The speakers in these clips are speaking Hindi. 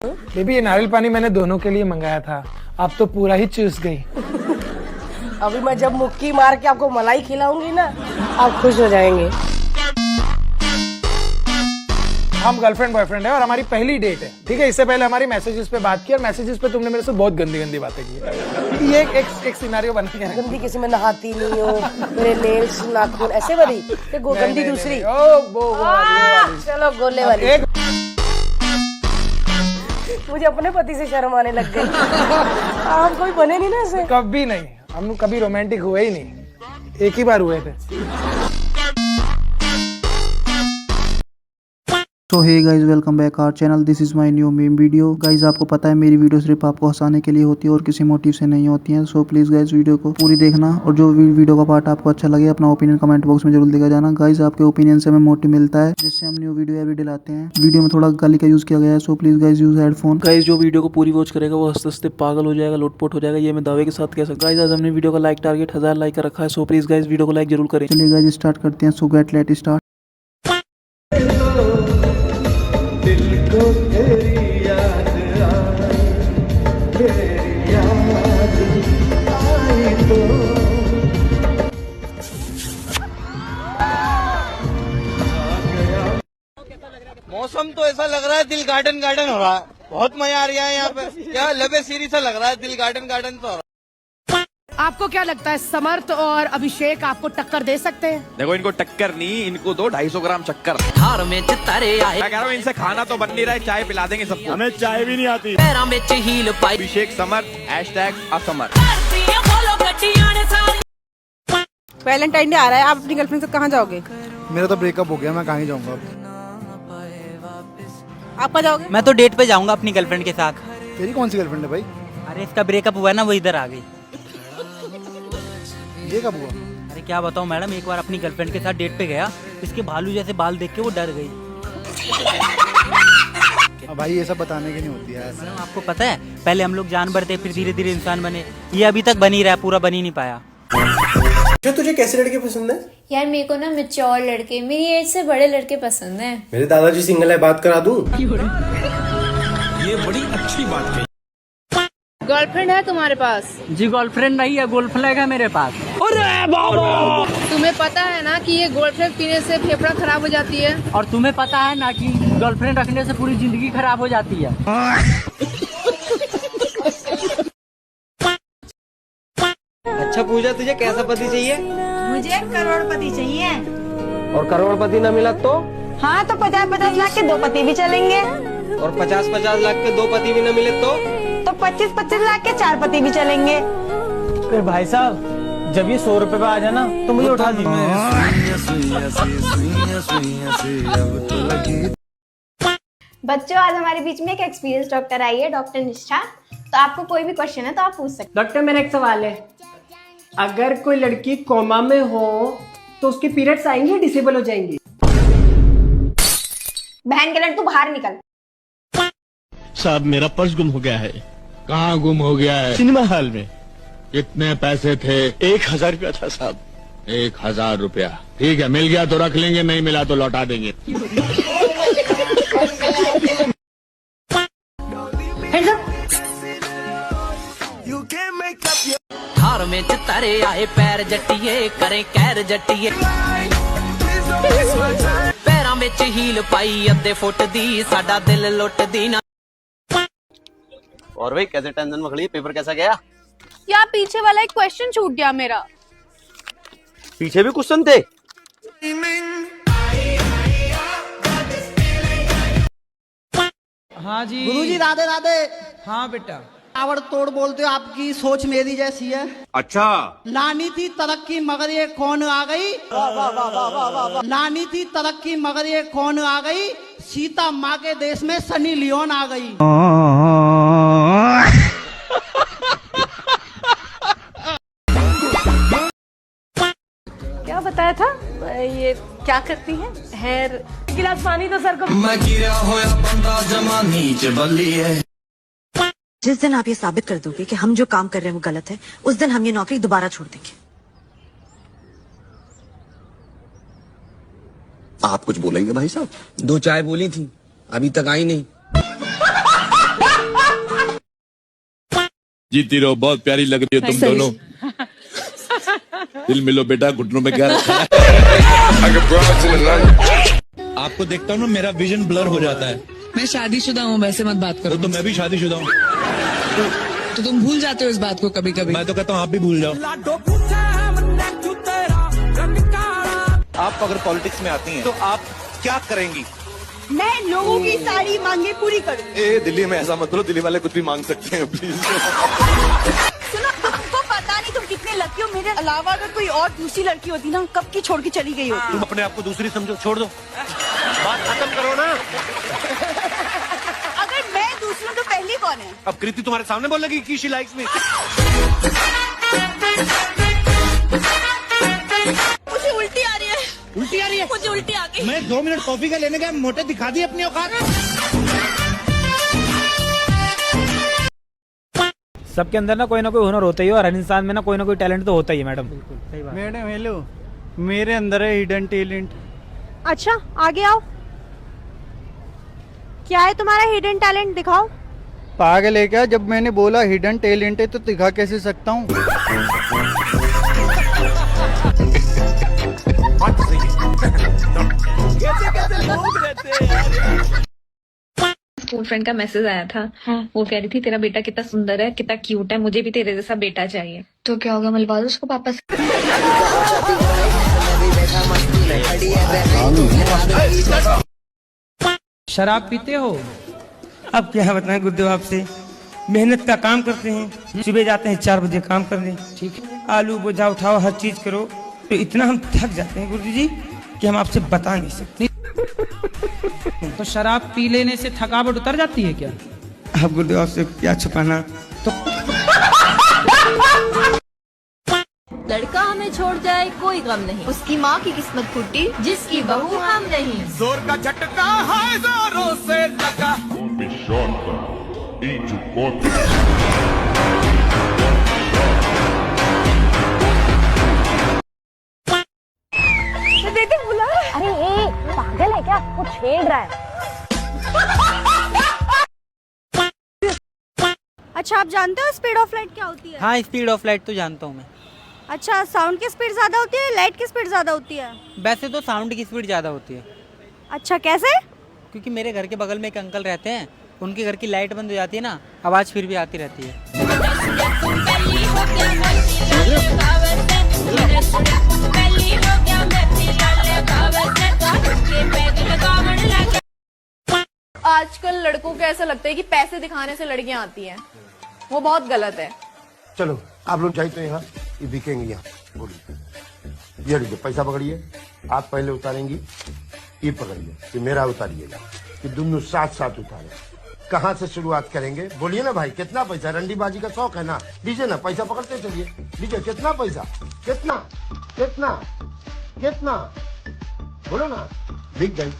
बेबी ये नारियल पानी मैंने दोनों के लिए मंगाया था, आप तो पूरा ही चूस गई। अभी मैं जब मुक्की मार के आपको मलाई खिलाऊंगी ना, आप खुश हो जाएंगे। हम गर्लफ्रेंड बॉयफ्रेंड है और हमारी पहली डेट है, ठीक है। इससे पहले हमारी मैसेजेस पे बात की और मैसेजेस पे तुमने मेरे से बहुत गंदी गंदी बातें की। ये एक सिनेरियो बना के गंदी किसी में नहाती नहीं हो, मेरे नेल्स नाखून ऐसे वाली, गंदी दूसरी। चलो गोले वाली। मुझे अपने पति से शर्म आने लग गई। आप कोई बने नहीं ना ऐसे। कभी नहीं, हम कभी रोमांटिक हुए ही नहीं, एक ही बार हुए थे। तो hey guys welcome back our channel, this is my new meme video. Guys आपको पता है मेरी वीडियो सिर्फ आपको हंसाने के लिए होती है और किसी मोटिव से नहीं होती है। सो प्लीज़ गाइज वीडियो को पूरी देखना और जो भी वीडियो का पार्ट आपको अच्छा लगे अपना ओपिनियन कमेंट बॉक्स में जरूर देगा जाना। गाइज आपके ओपिनियन से हमें मोटिव मिलता है जिससे हम न्यू वीडियो एवरी लाते हैं। वीडियो में थोड़ा गाली का यूज़ किया गया है, so please guys use headphone. Guys जो वीडियो को पूरी वॉच करेगा वो हंसते हंसते पागल हो जाएगा, लोटपोट हो जाएगा, ये मैं दावे के साथ कह सकता। गाइज आज हमने वीडियो का लाइक टारगेट 1000 लाइक का रखा है, सो प्लीज़ गाइज वीडियो को लाइक जरूर करें। चलिए गाइज स्टार्ट करते हैं। सो गेट लेट स्टार्ट। मौसम तो ऐसा लग रहा है दिल गार्डन गार्डन हो रहा है। बहुत मजा आ रहा है यहाँ पे। क्या लबे सीरी सा लग रहा है, दिल गार्डन गार्डन तो हो रहा है। आपको क्या लगता है समर्थ और अभिषेक आपको टक्कर दे सकते हैं? देखो इनको टक्कर नहीं, इनको दो 250 ग्राम चक्कर। हार में चितारे आए, मैं कह रहा हूँ इनसे खाना तो बन नहीं रहा है, चाय पिला देंगे सबको। हमें चाय भी नहीं आती। पैरों में हील पाई। अभिषेक समर्थ #असमर्थ। वैलेंटाइन डे आ रहा है, आप अपनी गर्लफ्रेंड से कहाँ जाओगे? मेरा तो ब्रेकअप हो गया, मैं कहाँ ही जाऊंगा अब। आप कहाँ जाओगे? मैं तो डेट पे जाऊंगा अपनी गर्लफ्रेंड के साथ। तेरी कौन सी गर्लफ्रेंड है भाई? अरे इसका ब्रेकअप हुआ है ना, वो इधर आ गई। ये कब हुआ? अरे क्या बताऊं मैडम, एक बार अपनी गर्लफ्रेंड के साथ डेट पे गया, इसके भालू जैसे बाल देख के वो डर गई। अब भाई ये सब बताने की नहीं होती है। मैडम आपको पता है पहले हम लोग जानवर थे, फिर धीरे धीरे इंसान बने, ये अभी तक बन ही रहा, पूरा बन ही नहीं पाया। जो तुझे कैसे लड़के पसंद है? यार मेरे को ना मैच्योर लड़के, मेरी एज से बड़े लड़के पसंद हैं। मेरे दादाजी सिंगल है, बात करा दूं? ये बड़ी अच्छी बात है। गर्लफ्रेंड है तुम्हारे पास? जी गर्लफ्रेंड नहीं है, गोल्ड फ्लैग है मेरे पास। अरे बाबा! तुम्हें पता है ना कि ये गोल्ड फ्लैग पीने से फेफड़ा खराब हो जाती है? और तुम्हें पता है ना कि गर्लफ्रेंड रखने से पूरी जिंदगी खराब हो जाती है। अच्छा पूजा, तुझे कैसा पति चाहिए? मुझे करोड़पति चाहिए। और करोड़पति न मिला तो? हाँ तो 50-50 लाख के 2 पति भी चलेंगे। और 50-50 लाख के 2 पति भी न मिले तो? 25-25 लाख के 4 पति भी चलेंगे। फिर भाई साहब जब ये 100 रुपए पे आ जाना तो मुझे उठा दीजिए। बच्चों आज हमारे बीच में एक एक्सपीरियंस डॉक्टर आई है, डॉक्टर निष्ठा। तो आपको कोई भी क्वेश्चन है तो आप पूछ सकते डॉक्टर मेरा एक सवाल है, अगर कोई लड़की कोमा में हो तो उसके पीरियड्स आएंगे, डिसेबल हो जाएंगी? बहन के लड़ तू बाहर निकल। साहब मेरा पर्स गुम हो गया है। कहाँ गुम हो गया है? सिनेमा हॉल में। कितने पैसे थे? 1000 रुपया था साहब। 1000 रुपया, ठीक है, मिल गया तो रख लेंगे, नहीं मिला तो लौटा देंगे। हार में चितारे आए, पैर जट्टिए करें कैर जट्टिए। पैरों में हील पाई, अद्धे फुट दी साडा दिल लुट दी ना। और भाई कैसे टेंशन में खड़ी, पेपर कैसा गया? यार पीछे वाला एक क्वेश्चन छूट गया मेरा। पीछे भी क्वेश्चन थे? हाँ जी गुरुजी राधे राधे। हाँ बेटा। आवड़ तोड़ बोलते हो, आपकी सोच मेरी जैसी है। अच्छा लानी थी तरक्की मगर ये कौन आ गई? लानी थी तरक्की मगर ये कौन आ गई? सीता माँ के देश में सनी लियोन आ गई। क्या बताया था? ये क्या करती है? हेयर गिलास पानी तो सर को। मैं गिरा होया बंदा जमा नीच बल्ली है। जिस दिन आप ये साबित कर दोगे कि हम जो काम कर रहे हैं वो गलत है, उस दिन हम ये नौकरी दोबारा छोड़ देंगे। आप कुछ बोलेंगे भाई साहब? 2 चाय बोली थी, अभी तक आई नहीं। जीती रहो, बहुत प्यारी लग रही हो तुम दोनों। दिल मिलो बेटा, घुटनों में क्या रखा है? आपको देखता हूँ ना, मेरा विजन ब्लर हो जाता है। मैं शादीशुदा हूँ, वैसे मत बात करो। तो मैं भी शादीशुदा हूँ। तो तुम भूल जाते हो इस बात को कभी कभी। मैं तो कहता हूँ आप भी भूल जाओ। आप अगर पॉलिटिक्स में आती हैं तो आप क्या करेंगी? मैं लोगों की सारी मांगे पूरी करूँ। दिल्ली में ऐसा मत बोलो, दिल्ली वाले कुछ भी मांग सकते हैं प्लीज। सुनो, तुमको पता नहीं तुम कितने लकी हो। मेरे अलावा अगर कोई और दूसरी लड़की होती ना, कब की छोड़ के चली गई होती। तुम अपने आप को दूसरी समझो, छोड़ दो, बात खत्म करो ना। अगर मैं दूसरी हूँ तो पहली कौन है? अब कृति तुम्हारे सामने बोलेगी कि शी लाइक्स मी। मुझे उल्टी आ रही है। उल्टी आ रही है? मुझे उल्टी आ गई। मैं 2 मिनट कॉफी का लेने गया, मोटे दिखा दी अपनी औकात। सबके अंदर ना कोई हुनर होता ही है, और हर इंसान में ना कोई टैलेंट तो होता ही है मैडम। सही बात। मैडम हेलो, मेरे अंदर है हिडन टैलेंट। अच्छा, आगे आओ। क्या है तुम्हारा हिडन टैलेंट, दिखाओ। पागल है क्या? जब मैंने बोला हिडन टैलेंट है तो दिखा कैसे सकता हूँ? स्कूल फ्रेंड का मैसेज आया था। वो कह रही थी तेरा बेटा कितना सुंदर है, कितना क्यूट है, मुझे भी तेरे जैसा बेटा चाहिए। तो क्या होगा, मिलवा दो उसको पापा से। शराब पीते हो? अब क्या बताएं गुरुदेव आपसे, मेहनत का काम करते हैं, सुबह जाते हैं 4 बजे काम करने, ठीक है, आलू बोझा उठाओ, हर चीज करो, तो इतना हम थक जाते हैं गुरु जी कि हम आपसे बता नहीं सकते। तो शराब पी लेने से थकावट उतर जाती है क्या? अब गुरुदेव आपसे क्या छुपाना। तो लड़का हमें छोड़ जाए कोई गम नहीं, उसकी माँ की किस्मत फूटी जिसकी बहू हम नहीं। जोर का झटका है, जोरों से लगा। अरे ये पागल है क्या, वो छेड़ रहा है। अच्छा, आप जानते हो स्पीड ऑफ लाइट क्या होती है? हाँ, स्पीड ऑफ लाइट तो जानता हूँ मैं। अच्छा, साउंड की स्पीड ज्यादा होती है, लाइट की स्पीड ज्यादा होती है? वैसे तो साउंड की स्पीड ज्यादा होती है। अच्छा, कैसे? क्योंकि मेरे घर के बगल में एक अंकल रहते हैं, उनके घर की लाइट बंद हो जाती है ना, आवाज फिर भी आती रहती है। आजकल लड़कों को ऐसा लगता है कि पैसे दिखाने से लड़कियां आती हैं, वो बहुत गलत है। चलो आप लोग जाइए तो यहाँ ये बिकेंगे यहाँ। बोलिए, ये लीजिए पैसा पकड़िए, आप पहले उतारेंगी, ये पकड़िए, ये मेरा उतारिएगा, ये दोनों साथ साथ उतारे। कहाँ से शुरुआत करेंगे? बोलिए ना भाई, कितना पैसा? रंडीबाजी का शौक है ना, दीजिए ना, पैसा पकड़ते चलिए, दीजिए। कितना पैसा? कितना कितना कितना? बोलो ना, बिक गई।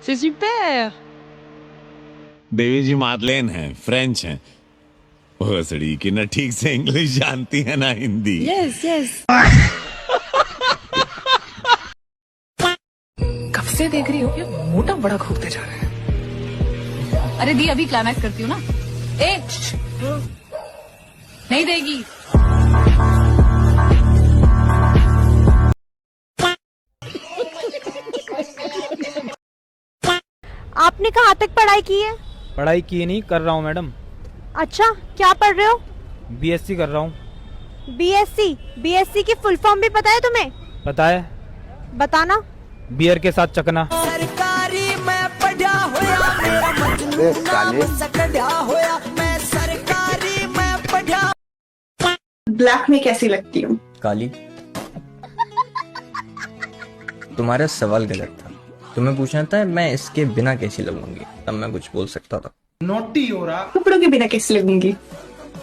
C'est super। देवी जी मादलेन हैं, फ्रेंच हैं। भोसड़ी की ना ठीक से इंग्लिश जानती है ना हिंदी। Yes yes. कब से देख रही हो, ये मोटा बड़ा घूमते जा रहा है। अरे दी, अभी क्लाइमैक्स करती हूँ ना। नहीं देगी। आपने कहाँ तक पढ़ाई की है? पढ़ाई की नहीं, कर रहा हूँ मैडम। अच्छा, क्या पढ़ रहे हो? बीएससी कर रहा हूँ। बीएससी? बीएससी की फुल फॉर्म भी पता है तुम्हें? पता है। बताना। बियर के साथ चकना। सरकारी मैं पढ़ा होया, मेरा मजनू नाम सकड़ा होया, मैं सरकारी मैं पढ़ा। ब्लैक में कैसी लगती हूँ? काली। तुम्हारा सवाल गलत था, तुम्हें पूछना था मैं इसके बिना कैसी लगूंगी, तब मैं कुछ बोल सकता था। नोटी हो रहा। कपड़ों के बिना कैसी लगूंगी?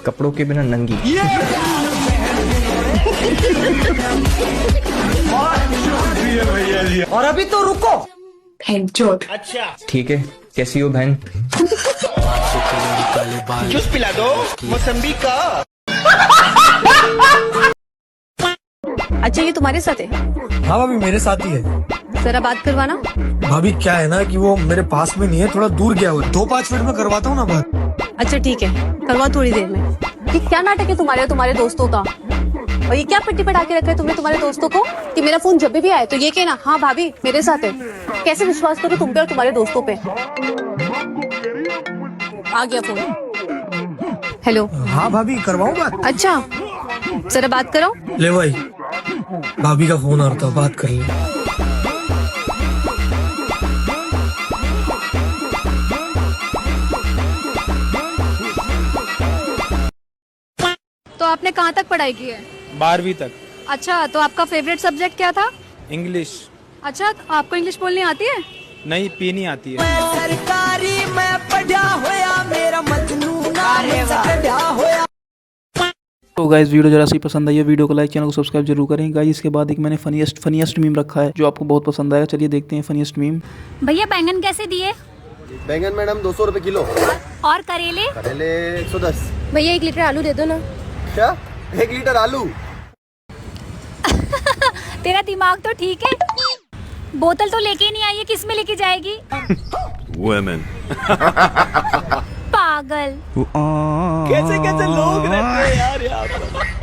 कपड़ों के बिना नंगी। और अभी तो रुको। अच्छा ठीक है, कैसी हो बहन? जूस पिला दो मौसम्बी का। अच्छा ये तुम्हारे साथ है? हाँ भाभी मेरे साथ ही है। जरा बात करवाना। भाभी क्या है ना कि वो मेरे पास में नहीं है, थोड़ा दूर गया हुआ है। 2-5 मिनट में करवाता हूँ ना बात। अच्छा ठीक है, करवा थोड़ी देर में। ये क्या नाटक है तुम्हारे और तुम्हारे दोस्तों का? और ये क्या पिट्टी पटा के रखा है तुमने तुम्हारे दोस्तों को कि मेरा फोन जब भी आए तो ये कहना हाँ भाभी मेरे साथ है। कैसे विश्वास करो तुम पे और तुम्हारे दोस्तों पे? आ गया फोन। हेलो। हाँ भाभी करवाऊँ बात? अच्छा जरा बात करो। ले भाई भाभी का फोन आ रहा था, बात कर ले। तो आपने कहाँ तक पढ़ाई की है? 12वीं तक। अच्छा तो आपका फेवरेट सब्जेक्ट क्या था? इंग्लिश। अच्छा आपको इंग्लिश बोलनी आती है? नहीं, पीनी आती है। सरकारी मैं पढ़ा होया मेरा मजनू नाम से कढ़ा होया। तो गाइस वीडियो जरा सी पसंद आई है, वीडियो को लाइक, चैनल को सब्सक्राइब जरूर करें गाइस। इसके बाद एक मैंने फनीएस्ट मीम रखा है जो आपको बहुत पसंद आएगा। चलिए देखते हैं फनीएस्ट मीम। भैया बैंगन कैसे दिए? बैंगन मैडम 200 रुपए किलो। और करेले? करेले 110। भैया 1 लीटर आलू दे दो ना। क्या 1 लीटर आलू? तेरा दिमाग तो ठीक है। बोतल तो लेके नहीं आई है, किस में लेके जाएगी? पागल। कैसे कैसे लोग रहते हैं यार यहाँ पर।